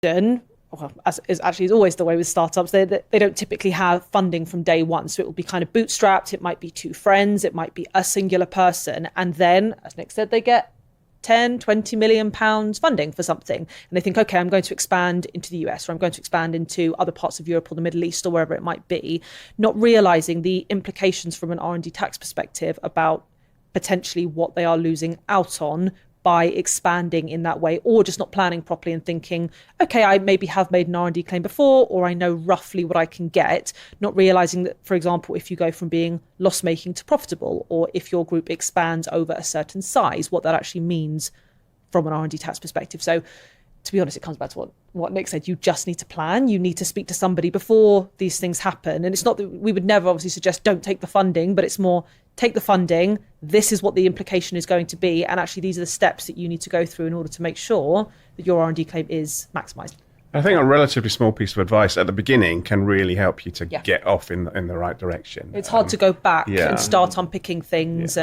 well, as is always the way with startups, they don't typically have funding from day one. So it will be kind of bootstrapped. It might be two friends. It might be a singular person. And then, as Nick said, they get 10, 20 million pounds funding for something. And they think, okay, I'm going to expand into the US, or I'm going to expand into other parts of Europe or the Middle East or wherever it might be, not realizing the implications from an R&D tax perspective about potentially what they are losing out on by expanding in that way, or just not planning properly and thinking, okay, I maybe have made an R&D claim before, or I know roughly what I can get, not realizing that, for example, if you go from being loss-making to profitable, or if your group expands over a certain size, what that actually means from an R&D tax perspective. So to be honest, it comes back to what Nick said. You just need to plan. You need to speak to somebody before these things happen. And it's not that we would never obviously suggest don't take the funding, but it's more take the funding. This is what the implication is going to be. And actually, these are the steps that you need to go through in order to make sure that your R&D claim is maximised. I think a relatively small piece of advice at the beginning can really help you to get off in the right direction. It's hard to go back and start unpicking things.